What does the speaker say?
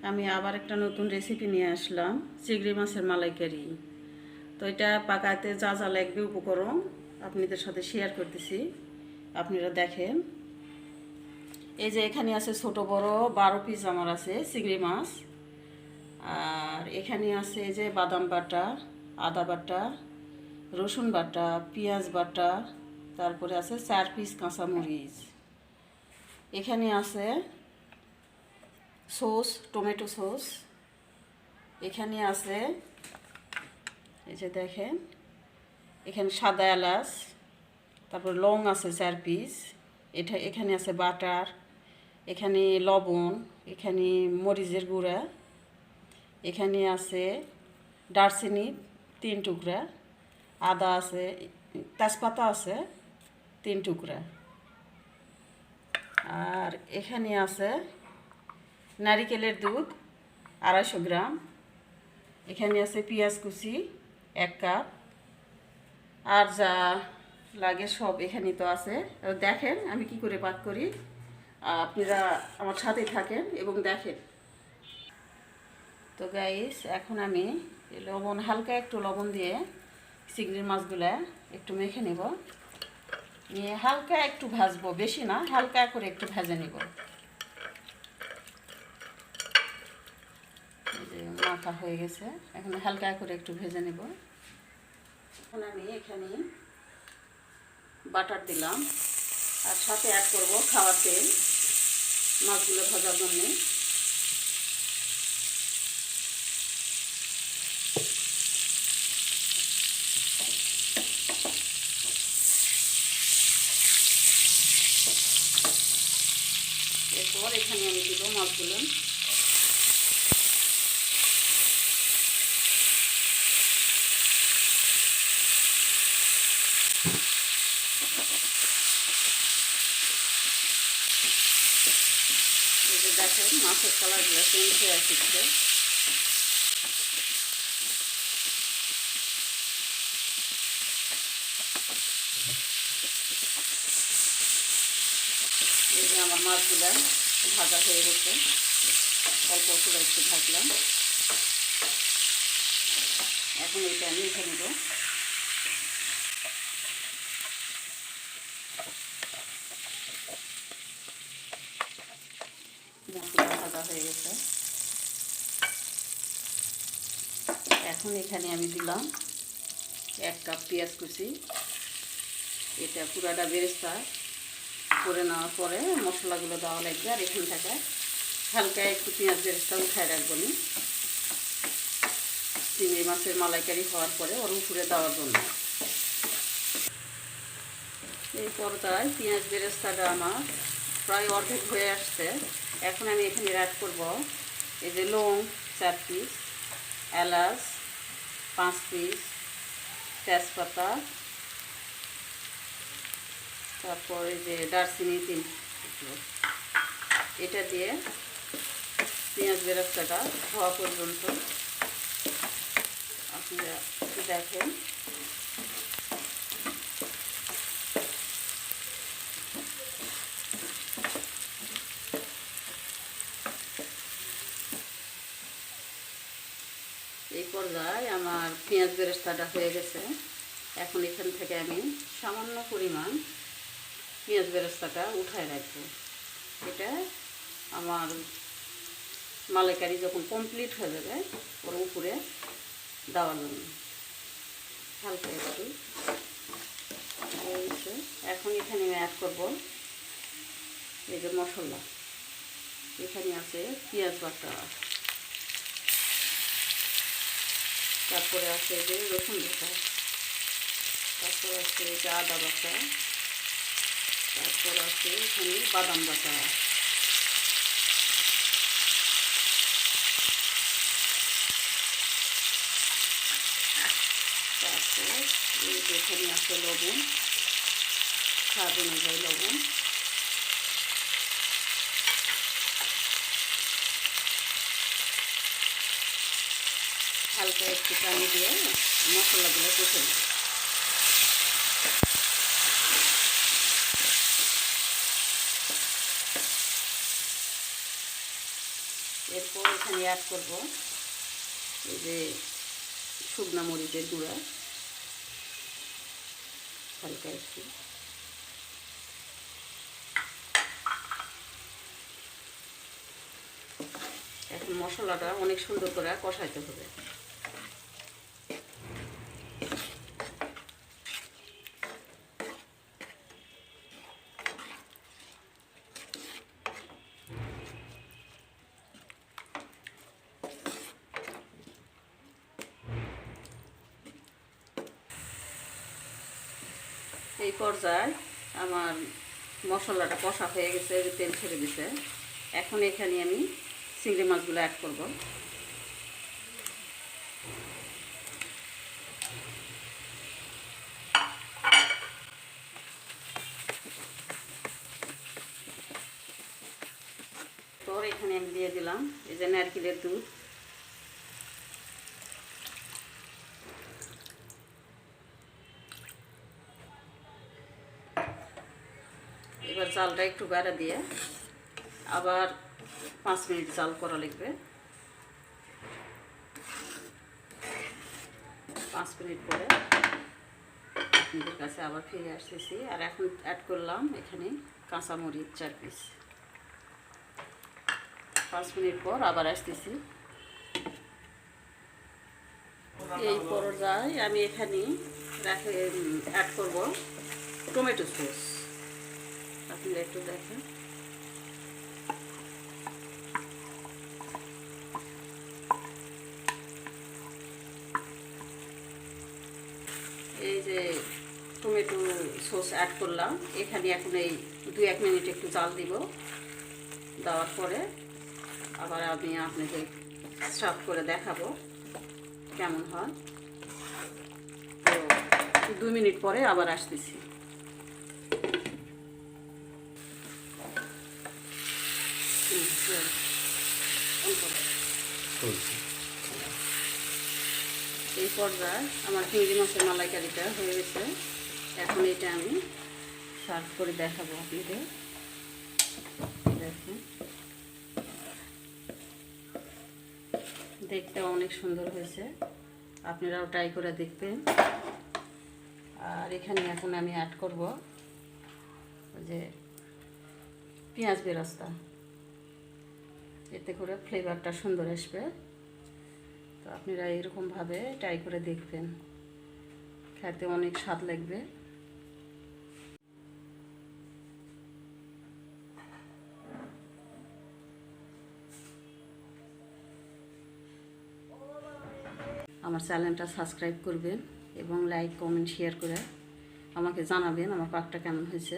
আমি আবার একটা নতুন রেসিপি নিয়ে আসলাম, চিংড়ি মাছের মালাইকারি। তো এটা পাকাতে যা যা লাগবে উপকরণ আপনাদের সাথে শেয়ার করতেছি, আপনারা দেখেন। এই যে এখানে আছে ছোট বড় 12 পিস আমার আছে চিংড়ি মাছ। আর এখানে আছে এই যে বাদাম বাটা, আদা বাটা, রসুন বাটা, পেঁয়াজ বাটা, তারপরে আছে 4 পিস কাঁচামরিচ। এখানে আছে সস, টমেটো সস। এখানে আছে এই যে দেখেন, এখানে সাদা এলাচ, তারপর লং আছে 4 পিস। এখানে আছে বাটার, এখানে লবণ, এখানে মরিচের গুঁড়া, এখানে আছে দারচিনি 3 টুকরা, আদা আছে, তেজপাতা আছে 3 টুকরা, আর এখানে আছে নারিকেলের দুধ 250 গ্রাম। এখানে আছে পেঁয়াজ কুচি 1 কাপ। আর যা লাগে সব এখানে তো আছে। দেখেন আমি কি করে পাক করি, আপনারা আমার সাথেই থাকেন এবং দেখেন। তো গাইস, এখন আমি লবণ, হালকা একটু লবণ দিয়ে চিংড়ির মাছগুলা একটু মেখে নেব, নিয়ে হালকা একটু ভাজবো, বেশি না, হালকা করে একটু ভেজে নেব। মাখা হয়ে গেছে, এখন হালকা করে একটু ভেজে নেব। এখন আমি এখানে বাটার দিলাম, আর সাথে অ্যাড করব খাওয়ার তেল মাছগুলো ভাজার জন্যে। এরপর এখানে আমি দিব মাছগুলো। দেখেন মাছের কালারগুলো চেঞ্জ হয়ে আসছে। এই যে আমার মাছগুলো ভাজা হয়ে গেছে, অল্প করে একটু ভাজলাম। এখন এইটা আমি উঠে নেব। মাছগুলো ভাজা হয়ে গেছে। এখন এখানে আমি দিলাম 1 কাপ পেঁয়াজ কুচি। এটা পুরাটা বেরেস্তা করে নেওয়ার পরে মশলাগুলো দেওয়া লাগবে। আর এখান থেকে হালকা একটু পেঁয়াজ বেরেস্তা উঠায় রাখবো নি, চিংড়ি মাছের মালাইকারি হওয়ার পরে ওর উপরে দেওয়ার জন্য। এই পর্দায় পেঁয়াজ বেরেস্তাটা আমার প্রায় অর্ধেক হয়ে আসছে। এখন আমি এখানে অ্যাড করব এই যে লং 4 পিস, এলাচ 5 পিস, তেজপাতা, তারপর এই যে দারচিনি 3 টুকরো। এটা দিয়ে পেঁয়াজ বেরেস্তাটা হওয়া পর্যন্ত আপনারা দেখেন। এই পর্যায়ে আমার পেঁয়াজ বেরেস্তাটা হয়ে গেছে। এখন এখান থেকে আমি সামান্য পরিমাণ পেঁয়াজ বেরেস্তাটা উঠায় রাখবো। এটা আমার মালাইকারি যখন কমপ্লিট হয়ে যাবে ওর উপরে দেওয়ার জন্য হালকা একটু। এখন এখানে আমি অ্যাড করবো এই যে মশলা। এখানে আছে পেঁয়াজ বাটা, তারপরে আছে যে রসুন বাটা, তারপর আছে এই যে আদা বাটা, তারপর আছে এখানে বাদাম বাটা, তারপর এই যে এখানে আছে লবণ, স্বাদ অনুযায়ী লবণ, হালকা একটু পানি দিয়ে মশলাগুলো কষে নেব। এরপর এখানে অ্যাড করব এই যে শুকনা মরিচের গুঁড়া হালকা একটু, এখন মশলাটা অনেক সুন্দর করে কষাইতে হবে। এই পর্যায়ে আমার মশলাটা কষা হয়ে গেছে, তেল ছেড়ে দিছে। এখন এখানে আমি চিংড়ি মাছগুলো অ্যাড করব। তো এখানে আমি দিয়ে দিলাম এই যে নারকেলের দুধ, এবার জালটা একটু বাড়া দিয়ে আবার 5 মিনিট জাল করা লাগবে। 5 মিনিট পরে আপনাদের কাছে আবার ফিরে আসতেছি। আর এখন অ্যাড করলাম এখানে কাঁচামরিচ 4 পিস। 5 মিনিট পর আবার আসতেছি। এই পর্যায়ে আমি এখানে অ্যাড করব টমেটো সস। আপনারা একটু দেখেন, এই যে টমেটো সস অ্যাড করলাম এখানে। এখন এই 2-1 মিনিট একটু জাল দিব। দেওয়ার পরে আবার আমি আপনাদের সার্ভ করে দেখাবো কেমন হয়। তো 2 মিনিট পরে আবার আসতেছি। এই পর্যায়ে আমার চিংড়ি মাছের মালাইকারিটা হয়ে গেছে। এখন এটা আমি সার্ভ করে দেখাবো আপনাদের। দেখুন, দেখতে অনেক সুন্দর হয়েছে, আপনারাও ট্রাই করে দেখবেন। আর এখানে এখন আমি অ্যাড করব যে পেঁয়াজ বেরেস্তা, এতে করে ফ্লেভারটা সুন্দর আসবে। তো আপনারা এরকমভাবে ট্রাই করে দেখবেন, খেতে অনেক স্বাদ লাগবে। আমার চ্যানেলটা সাবস্ক্রাইব করবেন এবং লাইক কমেন্ট শেয়ার করে আমাকে জানাবেন আমার পাকটা কেমন হয়েছে।